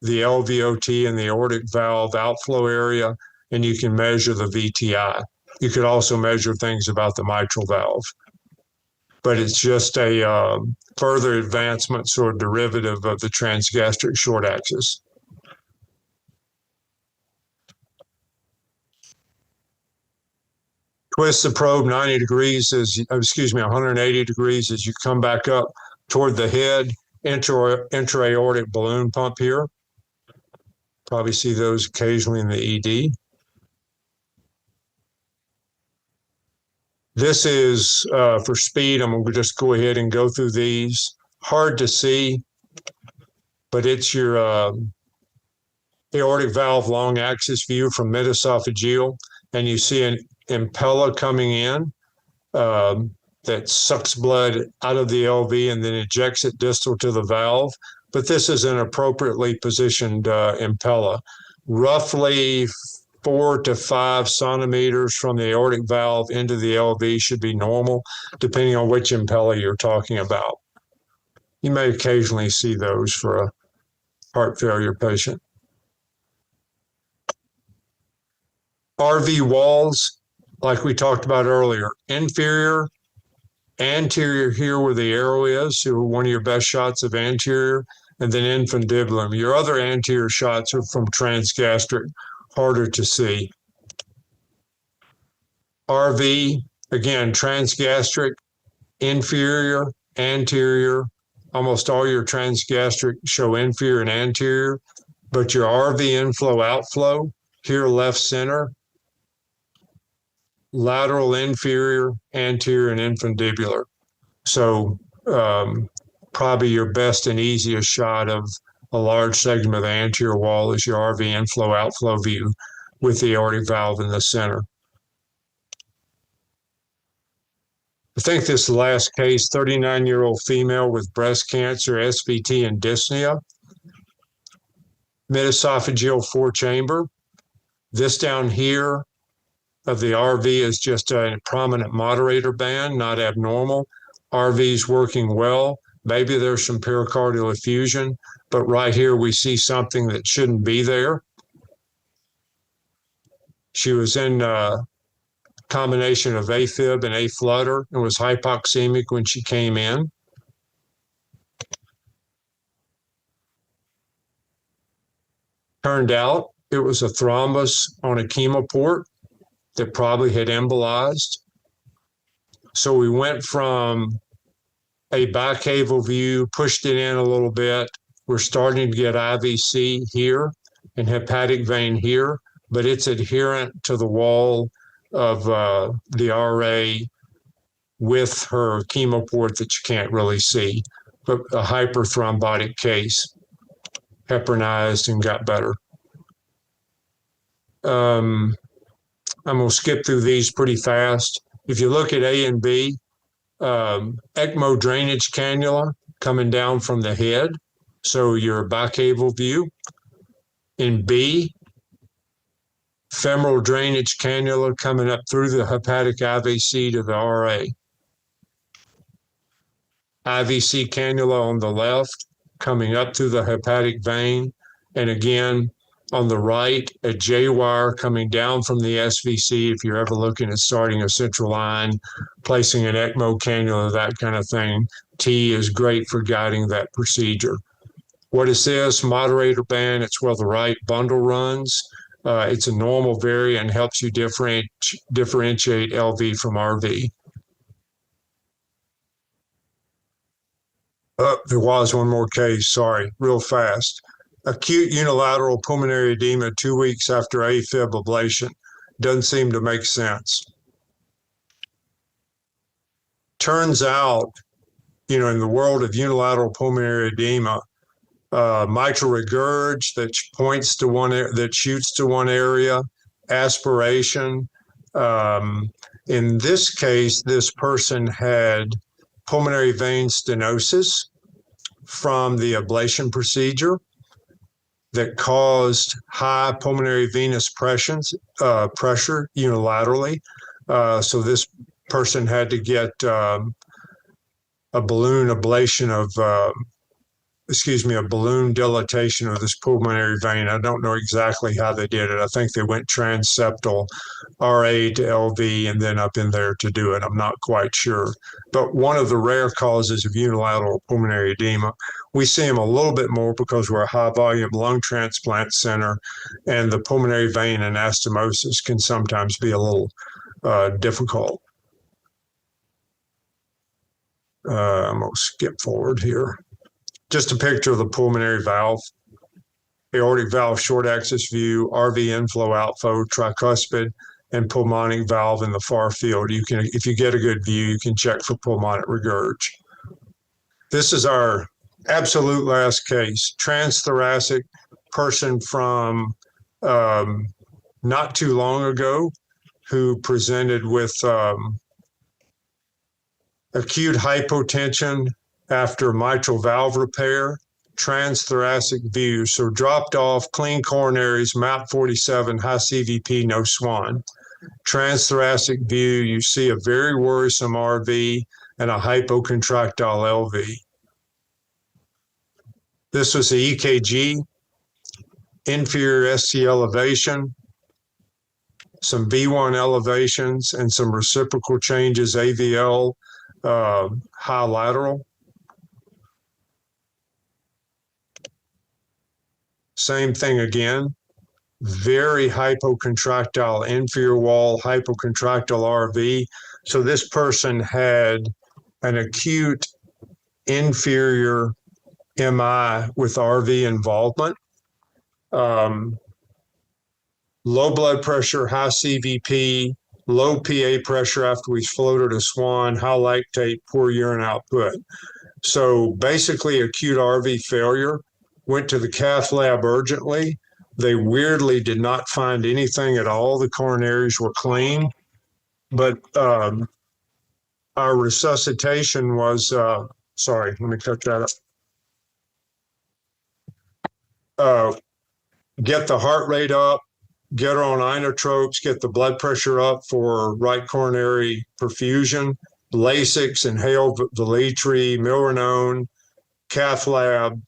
the LVOT and the aortic valve outflow area, and you can measure the VTI. You could also measure things about the mitral valve. But it's just a further advancement, sort of derivative of the transgastric short axis. Twist the probe 90 degrees, 180 degrees as you come back up toward the head, intra-aortic balloon pump here. Probably see those occasionally in the ED. This is, for speed, I'm going to just go ahead and go through these. Hard to see, but it's your aortic valve long axis view from mid-esophageal, and you see an Impella coming in that sucks blood out of the LV and then ejects it distal to the valve. But this is an appropriately positioned Impella. Roughly 4 to 5 centimeters from the aortic valve into the LV should be normal, depending on which Impella you're talking about. You may occasionally see those for a heart failure patient. RV walls, like we talked about earlier, inferior, anterior here where the arrow is, so one of your best shots of anterior, and then infundibulum. Your other anterior shots are from transgastric, harder to see. RV, again, transgastric, inferior, anterior. Almost all your transgastric show inferior and anterior, but your RV inflow outflow, here left center, lateral inferior, anterior, and infundibular. So probably your best and easiest shot of a large segment of the anterior wall is your RV inflow outflow view with the aortic valve in the center. I think this last case, 39-year-old female with breast cancer, SVT, and dyspnea, mid-esophageal four-chamber. This down here of the RV is just a prominent moderator band, not abnormal. RV is working well. Maybe there's some pericardial effusion, but right here we see something that shouldn't be there. She was in a combination of AFib and aflutter and was hypoxemic when she came in. Turned out it was a thrombus on a chemoport that probably had embolized. So we went from a bicaval view, pushed it in a little bit. We're starting to get IVC here and hepatic vein here, but it's adherent to the wall of the RA with her chemoport that you can't really see, but a hyperthrombotic case, heparinized and got better. I'm going to skip through these pretty fast. If you look at A and B, ECMO drainage cannula coming down from the head, so your bicaval view. In B, femoral drainage cannula coming up through the hepatic IVC to the RA. IVC cannula on the left coming up through the hepatic vein, and again, on the right, a J-wire coming down from the SVC if you're ever looking at starting a central line, placing an ECMO cannula, that kind of thing. T is great for guiding that procedure. What is this? Moderator band. It's where the right bundle runs. It's a normal variant, helps you differentiate LV from RV. There was one more case, sorry, real fast. Acute unilateral pulmonary edema 2 weeks after AFib ablation. Doesn't seem to make sense. Turns out, in the world of unilateral pulmonary edema, mitral regurg that points to that shoots to one area, aspiration. In this case, this person had pulmonary vein stenosis from the ablation procedure that caused high pulmonary venous pressure unilaterally. So this person had to get a balloon ablation of, a balloon dilatation of this pulmonary vein. I don't know exactly how they did it. I think they went transseptal, RA to LV, and then up in there to do it. I'm not quite sure. But one of the rare causes of unilateral pulmonary edema, we see them a little bit more because we're a high volume lung transplant center, and the pulmonary vein anastomosis can sometimes be a little difficult. I'm going to skip forward here. Just a picture of the pulmonary valve, aortic valve short axis view, RV inflow outflow, tricuspid, and pulmonic valve in the far field. You can, if you get a good view, you can check for pulmonic regurg. This is our absolute last case, transthoracic person from not too long ago who presented with acute hypotension after mitral valve repair, transthoracic view. So dropped off, clean coronaries, MAP 47, high CVP, no SWAN. Transthoracic view, you see a very worrisome RV and a hypocontractile LV. This was the EKG, inferior ST elevation, some V1 elevations, and some reciprocal changes, AVL, high lateral. Same thing again, very hypocontractile inferior wall, hypocontractile RV. So this person had an acute inferior MI with RV involvement. Low blood pressure, high CVP, low PA pressure after we floated a SWAN, high lactate, poor urine output. So basically acute RV failure. Went to the cath lab urgently. They weirdly did not find anything at all. The coronaries were clean, but our resuscitation was, sorry, let me cut that up. Get the heart rate up, get her on inotropes, get the blood pressure up for right coronary perfusion, Lasix, inhaled Velitri, Milrinone, cath lab,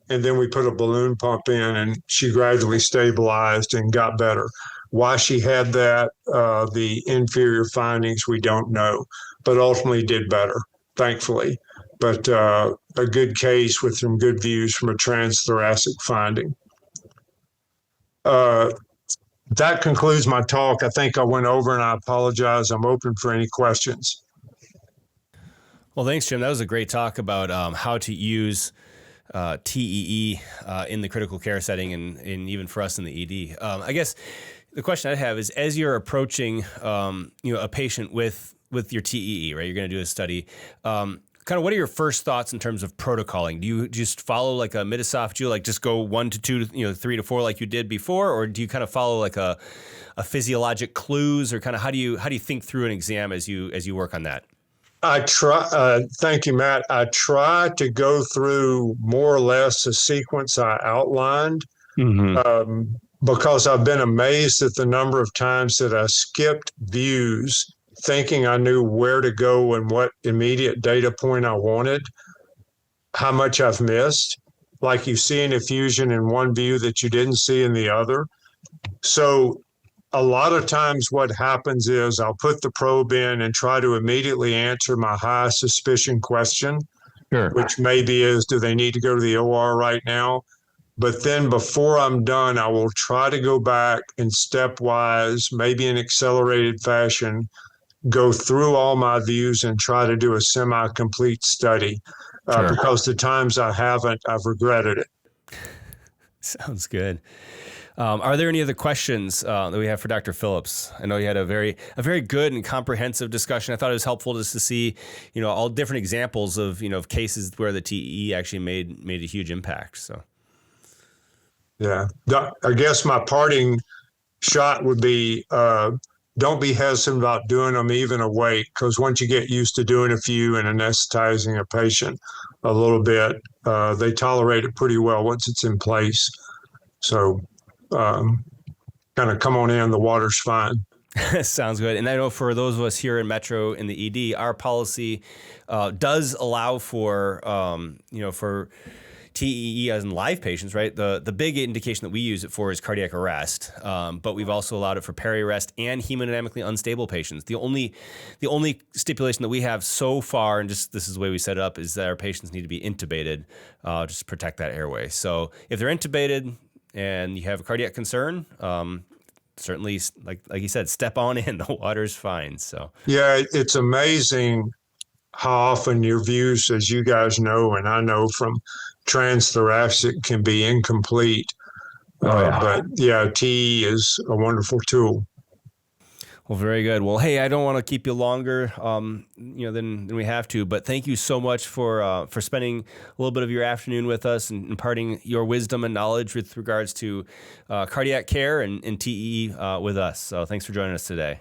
and then we put a balloon pump in, and she gradually stabilized and got better. Why she had that, the inferior findings, we don't know, but ultimately did better, thankfully. But a good case with some good views from a transthoracic finding. That concludes my talk. I think I went over, and I apologize. I'm open for any questions. Well, thanks, Jim. That was a great talk about how to use TEE in the critical care setting and even for us in the ED. I guess the question I have is, as you're approaching a patient with your TEE, right? You're going to do a study. Kind of what are your first thoughts in terms of protocoling? Do you just follow like a mid-esophageal, like just go 1 to 2, 3 to 4 like you did before? Or do you kind of follow like a physiologic clues, or kind of how do you think through an exam as you work on that? I try. Thank you, Matt. I try to go through more or less the sequence I outlined, because I've been amazed at the number of times that I skipped views thinking I knew where to go and what immediate data point I wanted, how much I've missed. Like you see an effusion in one view that you didn't see in the other. So a lot of times what happens is I'll put the probe in and try to immediately answer my high suspicion question, Sure. which maybe is, do they need to go to the OR right now? But then before I'm done, I will try to go back and stepwise, maybe in accelerated fashion, go through all my views and try to do a semi-complete study. Sure. Because the times I haven't, I've regretted it. Sounds good. Are there any other questions that we have for Dr. Phillips? I know you had a very good and comprehensive discussion. I thought it was helpful just to see, all different examples of, of cases where the TEE actually made a huge impact. So, yeah, I guess my parting shot would be, don't be hesitant about doing them even awake, because once you get used to doing a few and anesthetizing a patient a little bit, they tolerate it pretty well once it's in place. So kind of come on in, the water's fine. Sounds good. And I know for those of us here in Metro in the ED, our policy does allow for, for TEE as in live patients, right? The big indication that we use it for is cardiac arrest, but we've also allowed it for peri-arrest and hemodynamically unstable patients. The only stipulation that we have so far, and just this is the way we set it up, is that our patients need to be intubated just to protect that airway. So if they're intubated and you have a cardiac concern, certainly, like you said, step on in. The water's fine. So yeah, it's amazing how often your views, as you guys know, and I know from transthoracic, can be incomplete. But yeah, TE is a wonderful tool. Well, very good. Well, hey, I don't want to keep you longer, than we have to, but thank you so much for spending a little bit of your afternoon with us and imparting your wisdom and knowledge with regards to cardiac care and TE with us. So thanks for joining us today.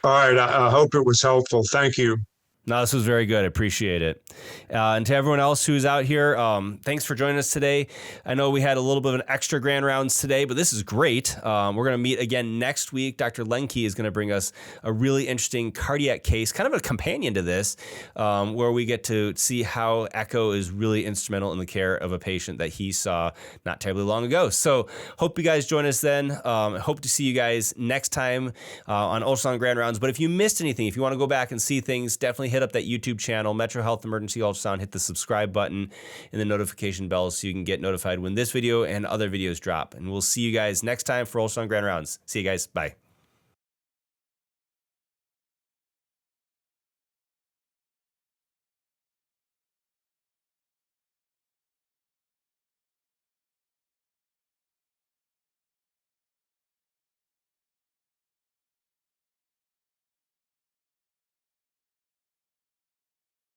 All right. I hope it was helpful. Thank you. No, this was very good. I appreciate it. And to everyone else who's out here, thanks for joining us today. I know we had a little bit of an extra grand rounds today, but this is great. We're going to meet again next week. Dr. Lenke is going to bring us a really interesting cardiac case, kind of a companion to this, where we get to see how echo is really instrumental in the care of a patient that he saw not terribly long ago. So hope you guys join us then. Hope to see you guys next time on Ultrasound Grand Rounds. But if you missed anything, if you want to go back and see things, definitely hit up that YouTube channel, MetroHealth Emergency Ultrasound. Hit the subscribe button and the notification bell so you can get notified when this video and other videos drop. And we'll see you guys next time for Ultrasound Grand Rounds. See you guys. Bye.